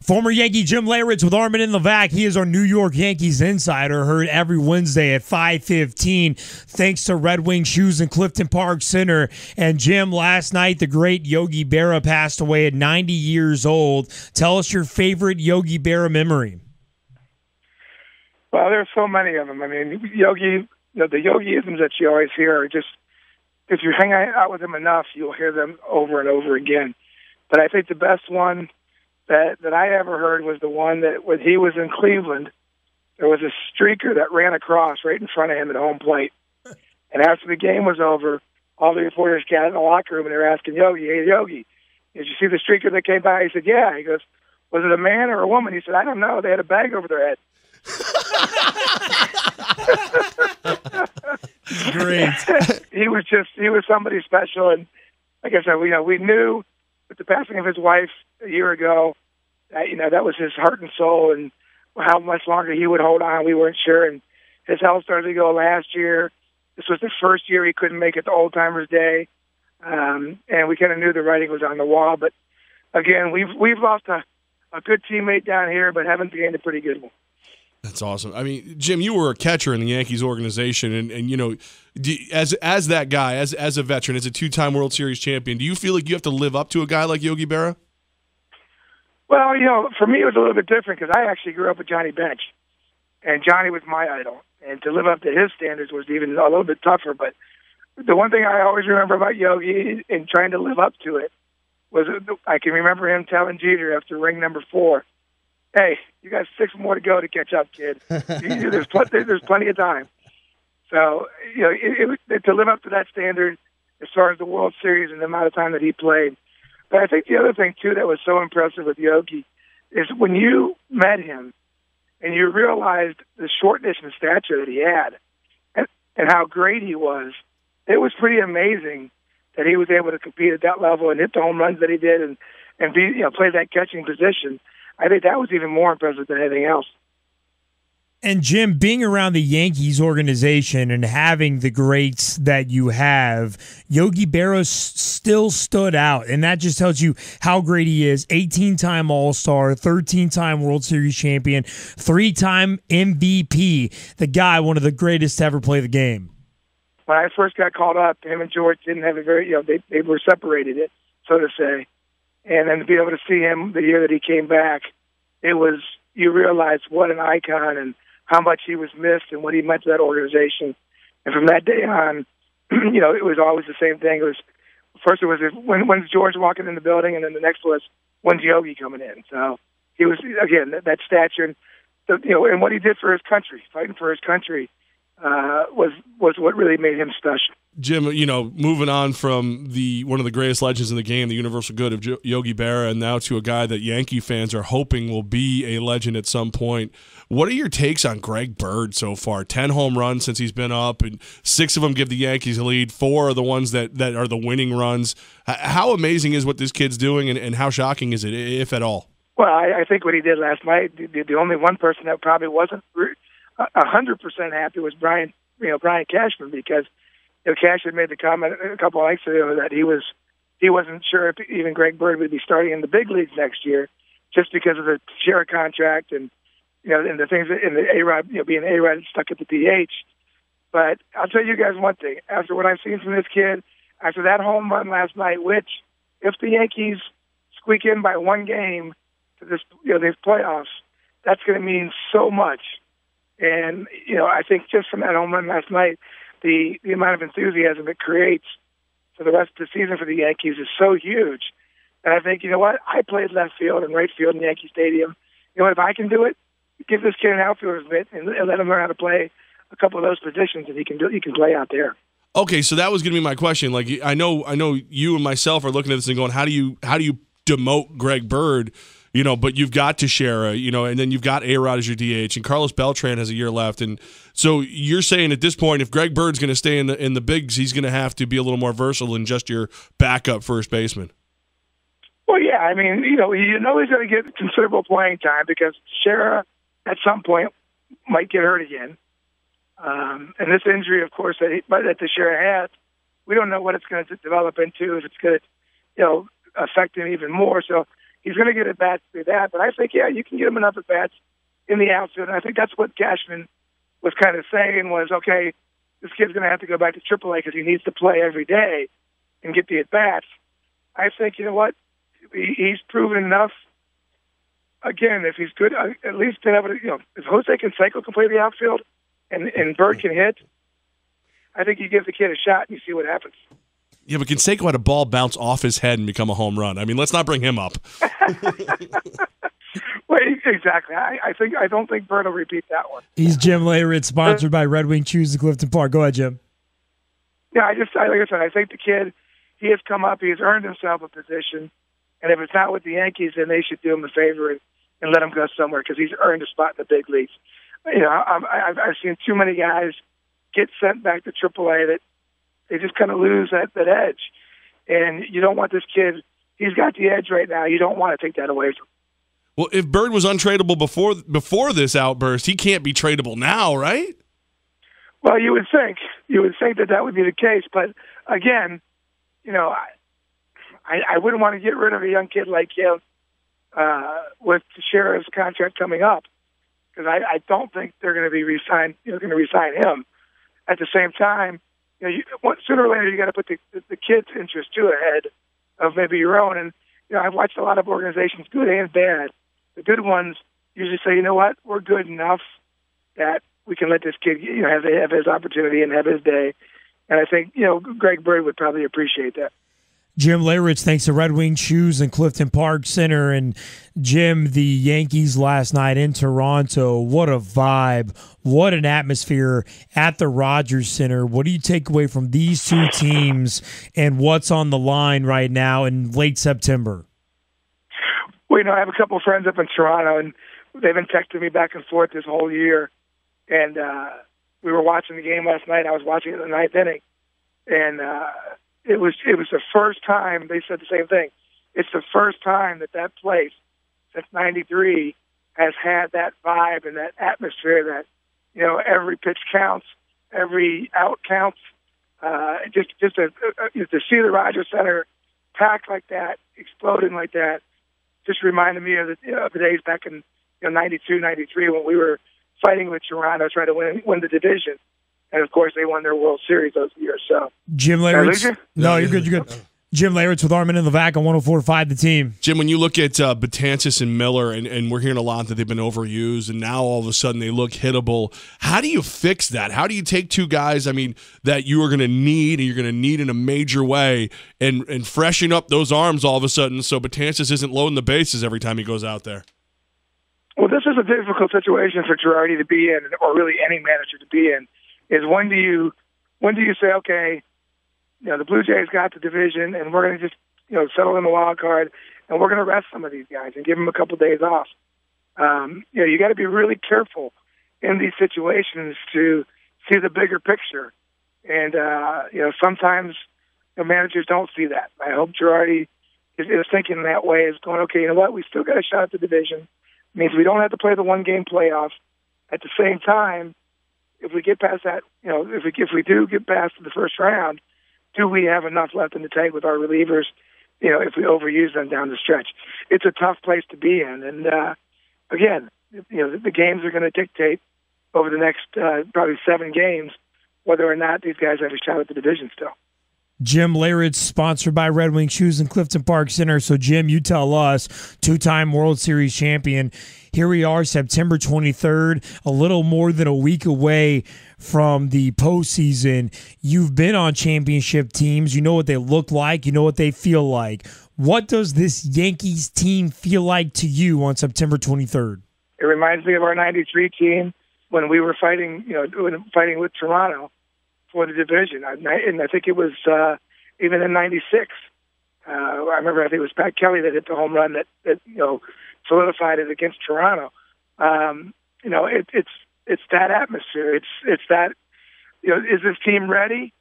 Former Yankee Jim Leyritz with Armin and Levac. He is our New York Yankees insider, heard every Wednesday at 5:15. Thanks to Red Wing Shoes and Clifton Park Center. And Jim, last night the great Yogi Berra passed away at 90 years old. Tell us your favorite Yogi Berra memory. Well, there's so many of them. I mean, Yogi, the Yogiisms that you always hear are just, if you hang out with him enough, you'll hear them over and over again. But I think the best one that I ever heard was the one that when he was in Cleveland, there was a streaker that ran across right in front of him at home plate. And after the game was over, all the reporters got in the locker room and they were asking Yogi, "Hey, Yogi, did you see the streaker that came by?" He said, "Yeah." He goes, "Was it a man or a woman?" He said, "I don't know. They had a bag over their head." Great. He was somebody special. And like I said, we knew with the passing of his wife a year ago, that was his heart and soul, and how much longer he would hold on, we weren't sure. And his health started to go last year. This was the first year he couldn't make it to Old Timers Day, and we kind of knew the writing was on the wall. But again, we've lost a good teammate down here, but haven't gained a pretty good one. That's awesome. I mean, Jim, you were a catcher in the Yankees organization, and as that guy, as a veteran, as a two-time World Series champion, do you feel like you have to live up to a guy like Yogi Berra? Well, for me it was a little bit different because I actually grew up with Johnny Bench, and Johnny was my idol, and to live up to his standards was even a little bit tougher. But the one thing I always remember about Yogi and trying to live up to it was I can remember him telling Jeter after ring number 4, "Hey, you got 6 more to go to catch up, kid. There's plenty of time." So, to live up to that standard as far as the World Series and the amount of time that he played. But I think the other thing, too, that was so impressive with Yogi is when you met him and you realized the shortness and stature that he had and how great he was, it was pretty amazing that he was able to compete at that level and hit the home runs that he did and play that catching position. I think that was even more impressive than anything else. And Jim, being around the Yankees organization and having the greats that you have, Yogi Berra still stood out, and that just tells you how great he is. 18-time All-Star, 13-time World Series champion, 3-time MVP. The guy, one of the greatest to ever play the game. When I first got called up, him and George didn't have a very, they were separated, so to say. And then to be able to see him the year that he came back, you realize what an icon and how much he was missed and what he meant to that organization. And from that day on, it was always the same thing. It was when's George walking in the building, and then the next was when's Yogi coming in. So he was, again, that stature and and what he did for his country, fighting for his country, was what really made him special. Jim, moving on from one of the greatest legends in the game, the universal good of Yogi Berra, and now to a guy that Yankee fans are hoping will be a legend at some point. What are your takes on Greg Bird so far? 10 home runs since he's been up, and 6 of them give the Yankees a lead. 4 are the ones that are the winning runs. How amazing is what this kid's doing, and how shocking is it, if at all? Well, I think what he did last night, the only one person that probably wasn't 100% happy was Brian Cashman, because Cashman made the comment a couple of nights ago that he wasn't sure if even Greg Bird would be starting in the big leagues next year, just because of the share contract and and the things in the A-Rod, being A-Rod stuck at the DH. But I'll tell you guys one thing: after what I've seen from this kid, after that home run last night, which if the Yankees squeak in by 1 game to this these playoffs, that's going to mean so much. And I think just from that home run last night, the amount of enthusiasm it creates for the rest of the season for the Yankees is so huge. And I think, I played left field and right field in Yankee Stadium. If I can do it, give this kid an outfielder's mitt and let him learn how to play a couple of those positions that he can play out there. Okay, so that was going to be my question. Like, I know you and myself are looking at this and going, how do you demote Greg Bird? But you've got Teixeira, and then you've got A-Rod as your DH, and Carlos Beltran has a year left. And so you're saying at this point, if Greg Bird's going to stay in the bigs, he's going to have to be a little more versatile than just your backup first baseman. Well, yeah, I mean, he's going to get considerable playing time because Teixeira at some point might get hurt again. And this injury, of course, that Teixeira has, we don't know what it's going to develop into, if it's going to, affect him even more. So he's going to get at bats through that. But I think, yeah, you can get him enough at bats in the outfield. And I think that's what Cashman was kind of saying was, okay, this kid's going to have to go back to AAA because he needs to play every day and get the at bats. I think, you know what, he's proven enough. Again, if he's good, at least been able to, you know, if Jose Canseco can play the outfield and Bird can hit, I think you give the kid a shot and you see what happens. Yeah, but Canseco had a ball bounce off his head and become a home run. I mean, let's not bring him up. Well, exactly. I don't think Bird will repeat that one. He's Jim Leyritz, sponsored by Red Wing Choose in Clifton Park. Go ahead, Jim. Yeah, like I said, I think the kid, he has come up, he has earned himself a position, and if it's not with the Yankees, then they should do him a favor and let him go somewhere because he's earned a spot in the big leagues. You know, I've seen too many guys get sent back to AAA that they just kind of lose that edge. And you don't want this kid, he's got the edge right now. You don't want to take that away from him. Well, if Bird was untradeable before this outburst, he can't be tradable now, right? Well, you would think that would be the case. But again, you know, I wouldn't want to get rid of a young kid like him with the Sheriff's contract coming up because I don't think they're going to be going to resign him. At the same time, you know, sooner or later you got to put the kid's interest too ahead of maybe your own. And you know, I've watched a lot of organizations, good and bad. The good ones usually say, you know what, we're good enough that we can let this kid, you know, have his opportunity and have his day. And I think, you know, Greg Bird would probably appreciate that. Jim Leyritz, thanks to Red Wing Shoes and Clifton Park Center. And Jim, the Yankees last night in Toronto, what a vibe, what an atmosphere at the Rogers Center. What do you take away from these two teams and what's on the line right now in late September? Well, you know, I have a couple of friends up in Toronto, and they've been texting me back and forth this whole year. And we were watching the game last night. I was watching it in the ninth inning. And it was the first time, they said the same thing. It's the first time that place since '93 has had that vibe and that atmosphere that, you know, every pitch counts, every out counts. Just to see the Rogers Center packed like that, exploding like that, just reminded me of the days back in '92, '93 when we were fighting with Toronto trying to win the division. And, of course, they won their World Series those years. So, Jim Leyritz. No, you're good. You're good. Jim Leyritz with Armin and Levac on 104.5 The Team. Jim, when you look at Betances and Miller, and we're hearing a lot that they've been overused, and now all of a sudden they look hittable, how do you fix that? How do you take two guys, I mean, that you are going to need, and you're going to need in a major way, and freshen up those arms all of a sudden so Betances isn't loading the bases every time he goes out there? Well, this is a difficult situation for Girardi to be in, or really any manager to be in. Is when do you say, okay, you know, the Blue Jays got the division, and we're going to just, you know, settle in the wild card, and we're going to rest some of these guys and give them a couple days off. You know, you got to be really careful in these situations to see the bigger picture, and you know, sometimes the managers don't see that. I hope Girardi is thinking that way, is going, okay, you know what, we still got a shot at the division. It means we don't have to play the one-game playoff. At the same time, if we get past that, you know, if we do get past the first round, do we have enough left in the tank with our relievers, you know, if we overuse them down the stretch? It's a tough place to be in. And, again, you know, the games are going to dictate over the next probably 7 games whether or not these guys have a shot at the division still. Jim Leyritz, sponsored by Red Wing Shoes and Clifton Park Center. So, Jim, you tell us, 2-time World Series champion. Here we are, September 23rd, a little more than a week away from the postseason. You've been on championship teams. You know what they look like. You know what they feel like. What does this Yankees team feel like to you on September 23rd? It reminds me of our '93 team when we were fighting, you know, fighting with Toronto for the division. And I think it was even in '96. I remember, I think it was Pat Kelly that hit the home run that you know, solidified it against Toronto. You know, it's that atmosphere. It's that, you know, is this team ready?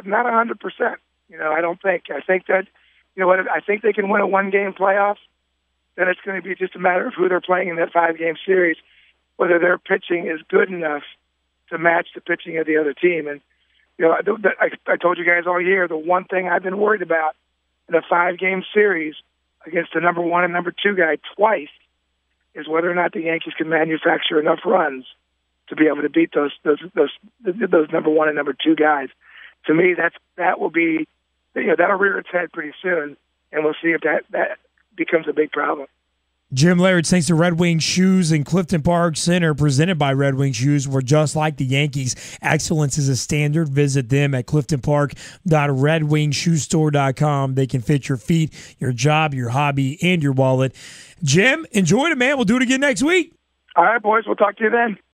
Not 100%. You know, I don't think. I think that, you know what, I think they can win a one-game playoff. Then it's going to be just a matter of who they're playing in that 5-game series, whether their pitching is good enough to match the pitching of the other team. And, you know, I told you guys all year, the one thing I've been worried about in a 5-game series against the number 1 and number 2 guy twice is whether or not the Yankees can manufacture enough runs to be able to beat those number 1 and number 2 guys. To me, that will be, that'll rear its head pretty soon, and we'll see if that becomes a big problem. Jim Leyritz, thanks to Red Wing Shoes in Clifton Park Center, presented by Red Wing Shoes. We're just like the Yankees. Excellence is a standard. Visit them at cliftonpark.redwingshoestore.com. They can fit your feet, your job, your hobby, and your wallet. Jim, enjoy it, man. We'll do it again next week. All right, boys. We'll talk to you then.